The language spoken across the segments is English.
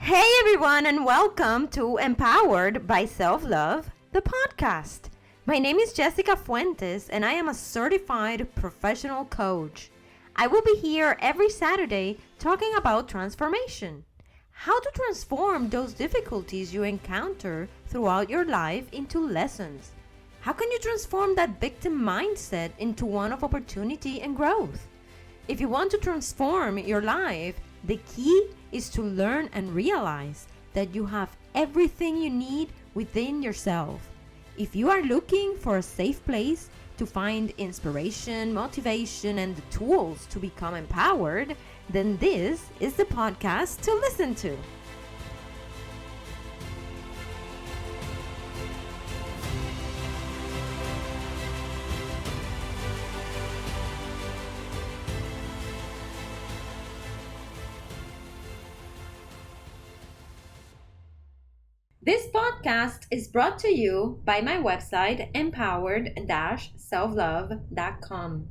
Hey everyone, and welcome to Empowered by Self-Love, the podcast. My name is Jessica Fuentes, and I am a certified professional coach. I will be here every Saturday talking about transformation. How to transform those difficulties you encounter throughout your life into lessons. How can you transform that victim mindset into one of opportunity and growth? If you want to transform your life, the key is to learn and realize that you have everything you need within yourself. If you are looking for a safe place to find inspiration, motivation, and the tools to become empowered, then this is the podcast to listen to. This podcast is brought to you by my website, Empowered-SelfLove.com.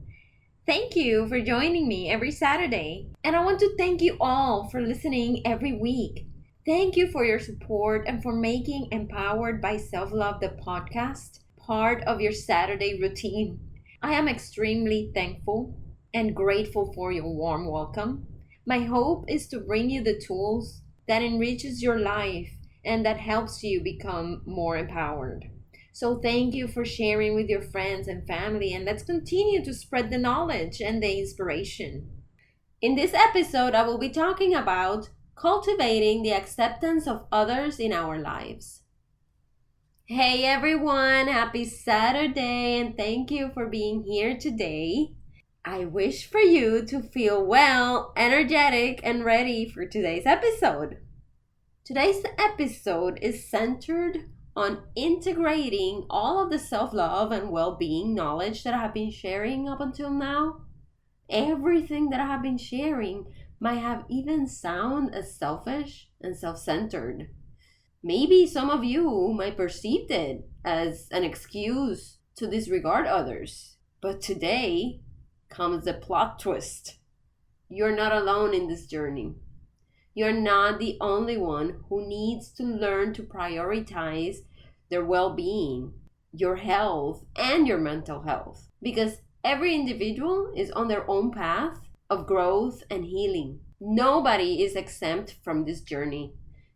Thank you for joining me every Saturday, and I want to thank you all for listening every week. Thank you for your support and for making Empowered by Self-Love, the podcast, part of your Saturday routine. I am extremely thankful and grateful for your warm welcome. My hope is to bring you the tools that enriches your life and that helps you become more empowered. So thank you for sharing with your friends and family, and let's continue to spread the knowledge and the inspiration. In this episode, I will be talking about cultivating the acceptance of others in our lives. Hey everyone, happy Saturday, and thank you for being here today. I wish for you to feel well, energetic, and ready for today's episode. Today's episode is centered on integrating all of the self-love and well-being knowledge that I have been sharing up until now. Everything that I have been sharing might have even sound as selfish and self-centered. Maybe some of you might perceive it as an excuse to disregard others. But today comes the plot twist. You're not alone in this journey. You're not the only one who needs to learn to prioritize their well-being, your health, and your mental health. Because every individual is on their own path of growth and healing. Nobody is exempt from this journey.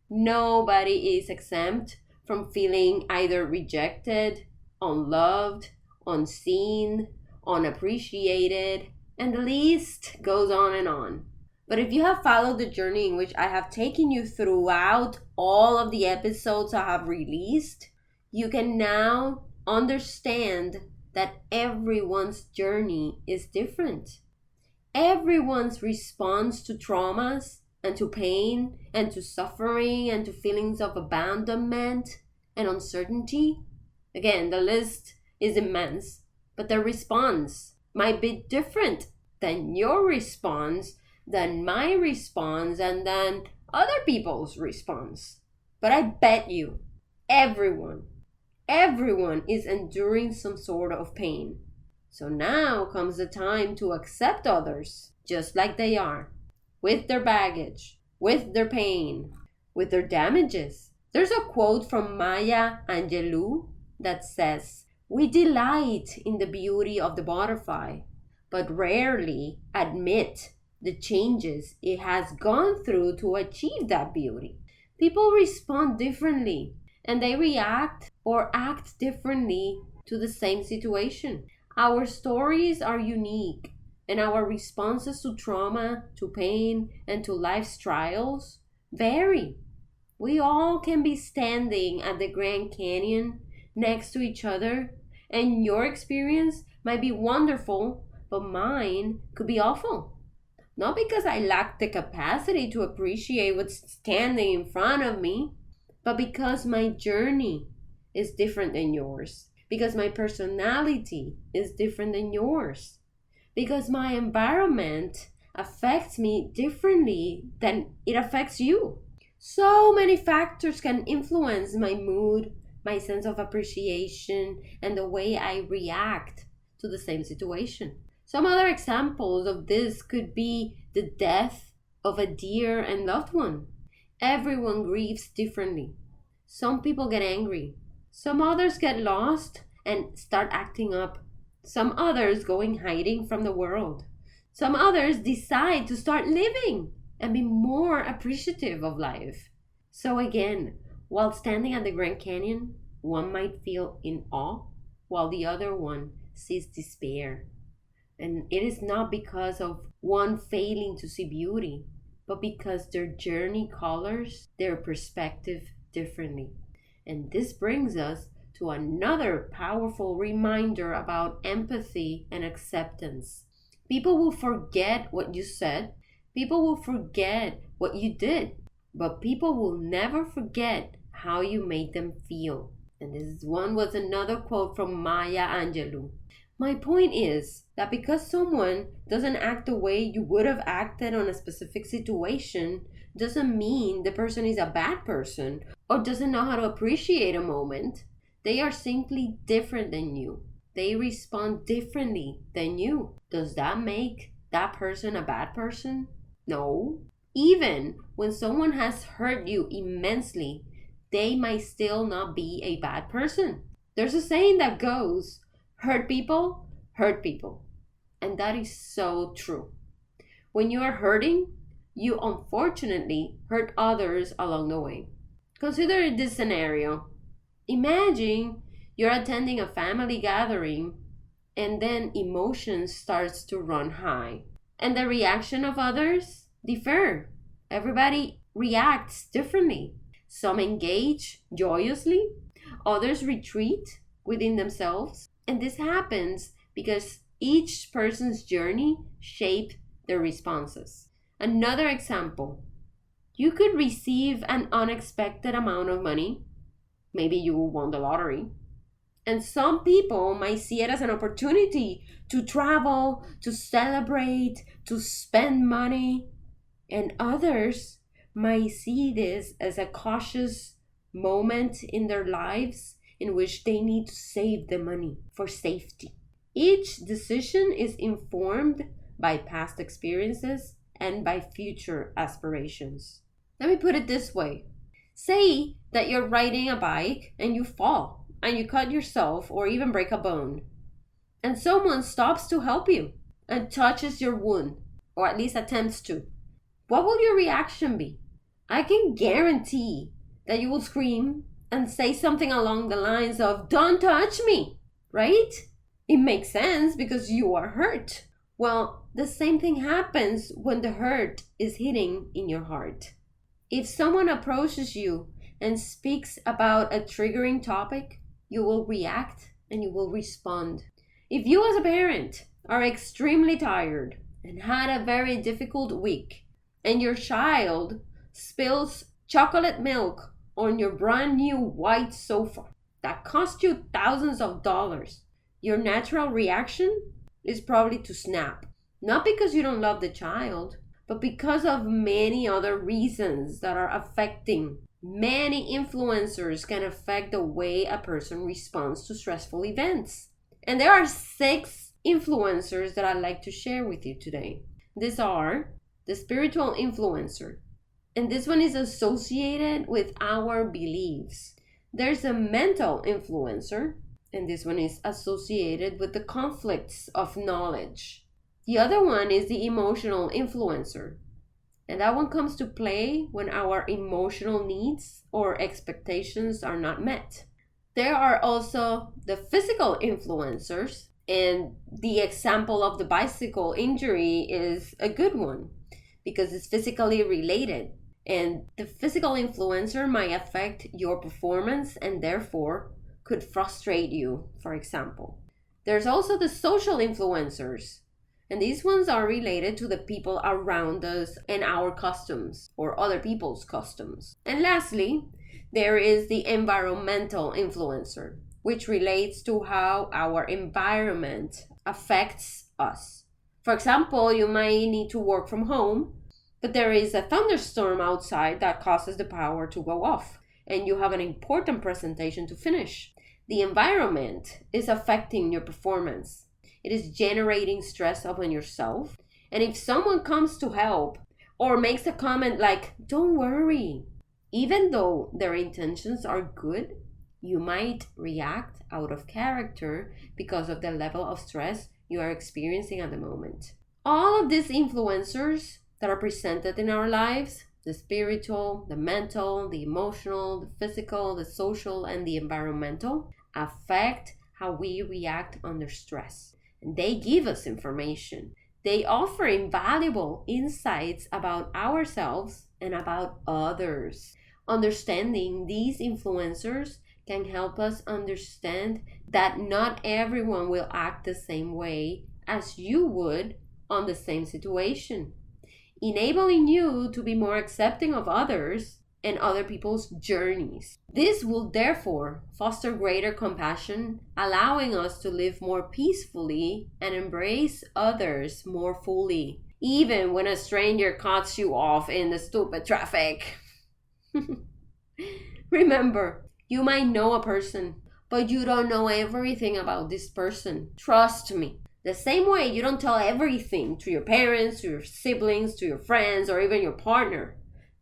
Nobody is exempt from feeling either rejected, unloved, unseen, unappreciated, and the list goes on and on. But if you have followed the journey in which I have taken you throughout all of the episodes I have released, you can now understand that everyone's journey is different. Everyone's response to traumas and to pain and to suffering and to feelings of abandonment and uncertainty. Again, the list is immense, but their response might be different than your response, than my response, and than other people's response. But I bet you, everyone is enduring some sort of pain. So now comes the time to accept others just like they are, with their baggage, with their pain, with their damages. There's a quote from Maya Angelou that says, "We delight in the beauty of the butterfly, but rarely admit the changes it has gone through to achieve that beauty." People respond differently, and they react or act differently to the same situation. Our stories are unique, and our responses to trauma, to pain, and to life's trials vary. We all can be standing at the Grand Canyon next to each other, and your experience might be wonderful, but mine could be awful. Not because I lack the capacity to appreciate what's standing in front of me, but because my journey is different than yours. Because my personality is different than yours. Because my environment affects me differently than it affects you. So many factors can influence my mood, my sense of appreciation, and the way I react to the same situation. Some other examples of this could be the death of a dear and loved one. Everyone grieves differently. Some people get angry. Some others get lost and start acting up. Some others go in hiding from the world. Some others decide to start living and be more appreciative of life. So again, while standing at the Grand Canyon, one might feel in awe, while the other one sees despair. And it is not because of one failing to see beauty, but because their journey colors their perspective differently. And this brings us to another powerful reminder about empathy and acceptance. People will forget what you said, people will forget what you did, but people will never forget how you made them feel. And this one was another quote from Maya Angelou. My point is that because someone doesn't act the way you would have acted on a specific situation, doesn't mean the person is a bad person or doesn't know how to appreciate a moment. They are simply different than you. They respond differently than you. Does that make that person a bad person? No. Even when someone has hurt you immensely, they might still not be a bad person. There's a saying that goes, hurt people, hurt people. And that is so true. When you are hurting, you unfortunately hurt others along the way. Consider this scenario. Imagine you're attending a family gathering and then emotion starts to run high. And the reaction of others differ. Everybody reacts differently. Some engage joyously, others retreat within themselves. And this happens because each person's journey shaped their responses. Another example, you could receive an unexpected amount of money. Maybe you won the lottery. And some people might see it as an opportunity to travel, to celebrate, to spend money. And others might see this as a cautious moment in their lives in which they need to save the money for safety. Each decision is informed by past experiences and by future aspirations. Let me put it this way. Say that you're riding a bike and you fall and you cut yourself or even break a bone. And someone stops to help you and touches your wound, or at least attempts to. What will your reaction be? I can guarantee that you will scream and say something along the lines of, "Don't touch me," right? It makes sense because you are hurt. Well, the same thing happens when the hurt is hitting in your heart. If someone approaches you and speaks about a triggering topic, you will react and you will respond. If you as a parent are extremely tired and had a very difficult week, and your child spills chocolate milk on your brand new white sofa that cost you thousands of dollars, your natural reaction is probably to snap. Not because you don't love the child, but because of many other reasons that are affecting. Many influencers can affect the way a person responds to stressful events. And there are 6 influencers that I'd like to share with you today. These are the spiritual influencer. And this one is associated with our beliefs. There's a mental influencer, and this one is associated with the conflicts of knowledge. The other one is the emotional influencer, and that one comes to play when our emotional needs or expectations are not met. There are also the physical influencers, and the example of the bicycle injury is a good one because it's physically related. And the physical influencer might affect your performance and therefore could frustrate you, for example. There's also the social influencers, and these ones are related to the people around us and our customs or other people's customs. And lastly, there is the environmental influencer, which relates to how our environment affects us. For example, you might need to work from home, but there is a thunderstorm outside that causes the power to go off, and you have an important presentation to finish. The environment is affecting your performance. It is generating stress upon yourself. And if someone comes to help, or makes a comment like, "Don't worry." Even though their intentions are good, you might react out of character because of the level of stress you are experiencing at the moment. All of these influencers that are presented in our lives, the spiritual, the mental, the emotional, the physical, the social, and the environmental, affect how we react under stress. And they give us information. They offer invaluable insights about ourselves and about others. Understanding these influencers can help us understand that not everyone will act the same way as you would on the same situation, enabling you to be more accepting of others and other people's journeys. This will therefore foster greater compassion, allowing us to live more peacefully and embrace others more fully, even when a stranger cuts you off in the stupid traffic. Remember, you might know a person, but you don't know everything about this person. Trust me. The same way you don't tell everything to your parents, to your siblings, to your friends, or even your partner.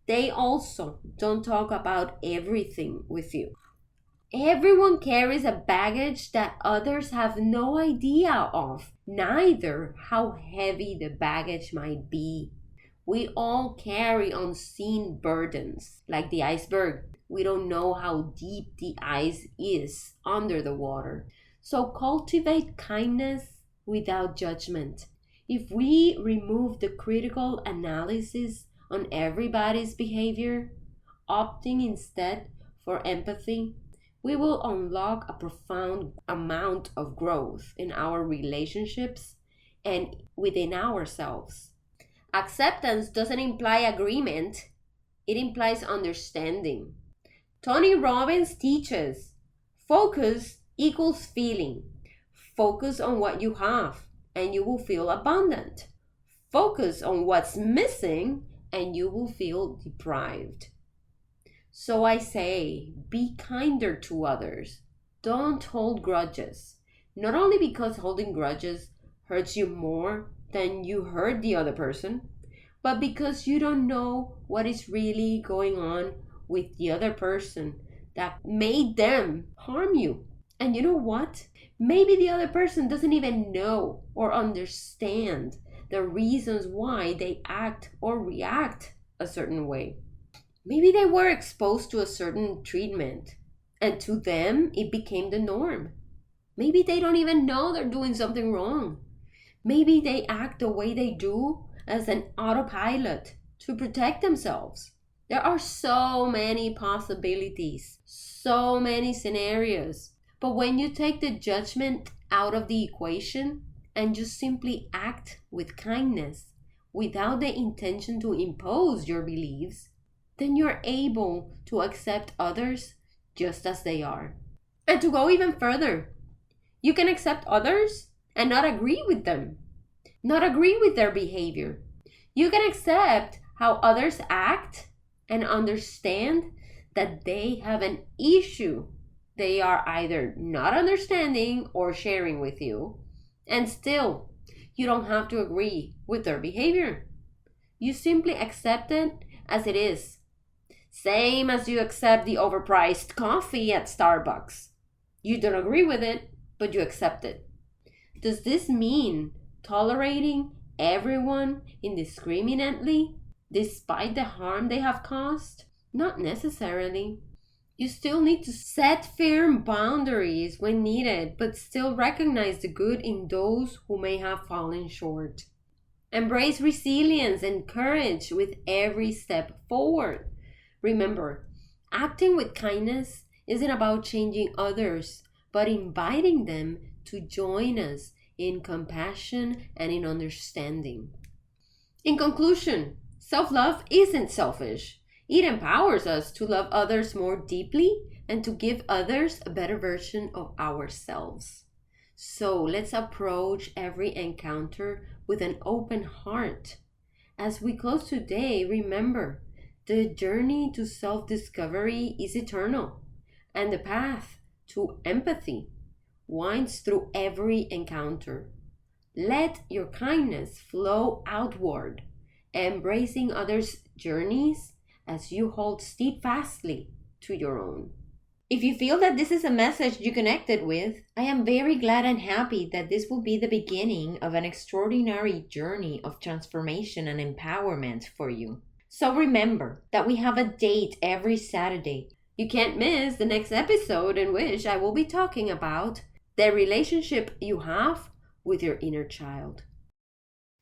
They also don't talk about everything with you. Everyone carries a baggage that others have no idea of, neither how heavy the baggage might be. We all carry unseen burdens, like the iceberg. We don't know how deep the ice is under the water. So cultivate kindness without judgment. If we remove the critical analysis on everybody's behavior, opting instead for empathy, we will unlock a profound amount of growth in our relationships and within ourselves. Acceptance doesn't imply agreement, it implies understanding. Tony Robbins teaches focus equals feeling. Focus on what you have, and you will feel abundant. Focus on what's missing, and you will feel deprived. So I say, be kinder to others. Don't hold grudges. Not only because holding grudges hurts you more than you hurt the other person, but because you don't know what is really going on with the other person that made them harm you. And you know what? Maybe the other person doesn't even know or understand the reasons why they act or react a certain way. Maybe they were exposed to a certain treatment, and to them it became the norm. Maybe they don't even know they're doing something wrong. Maybe they act the way they do as an autopilot to protect themselves. There are so many possibilities, so many scenarios. But when you take the judgment out of the equation and just simply act with kindness without the intention to impose your beliefs, then you're able to accept others just as they are. And to go even further, you can accept others and not agree with them, not agree with their behavior. You can accept how others act and understand that they have an issue they are either not understanding or sharing with you, and still, you don't have to agree with their behavior. You simply accept it as it is. Same as you accept the overpriced coffee at Starbucks. You don't agree with it, but you accept it. Does this mean tolerating everyone indiscriminately despite the harm they have caused? Not necessarily. You still need to set firm boundaries when needed, but still recognize the good in those who may have fallen short. Embrace resilience and courage with every step forward. Remember, acting with kindness isn't about changing others, but inviting them to join us in compassion and in understanding. In conclusion, self-love isn't selfish. It empowers us to love others more deeply and to give others a better version of ourselves. So let's approach every encounter with an open heart. As we close today, remember, the journey to self-discovery is eternal, and the path to empathy winds through every encounter. Let your kindness flow outward embracing others' journeys as you hold steadfastly to your own. If you feel that this is a message you connected with, I am very glad and happy that this will be the beginning of an extraordinary journey of transformation and empowerment for you. So remember that we have a date every Saturday. You can't miss the next episode in which I will be talking about the relationship you have with your inner child.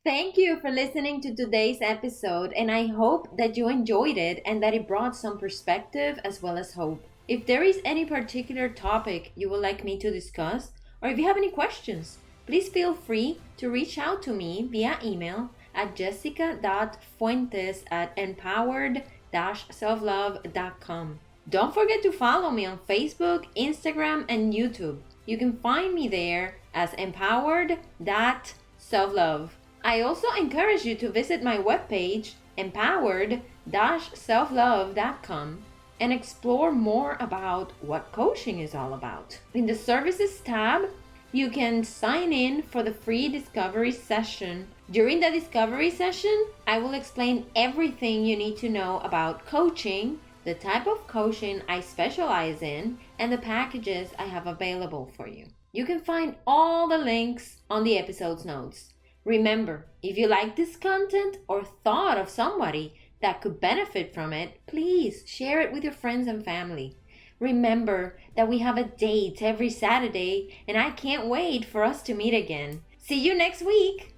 Thank you for listening to today's episode, and I hope that you enjoyed it and that it brought some perspective as well as hope. If there is any particular topic you would like me to discuss, or if you have any questions, please feel free to reach out to me via email at jessica.fuentes@empowered-selflove.com. Don't forget to follow me on Facebook, Instagram, and YouTube. You can find me there as Empowered-selflove. I also encourage you to visit my webpage, Empowered-selflove.com, and explore more about what coaching is all about. In the Services tab, you can sign in for the free discovery session. During the discovery session, I will explain everything you need to know about coaching, the type of coaching I specialize in, and the packages I have available for you. You can find all the links on the episode's notes. Remember, if you like this content or thought of somebody that could benefit from it, please share it with your friends and family. Remember that we have a date every Saturday, and I can't wait for us to meet again. See you next week!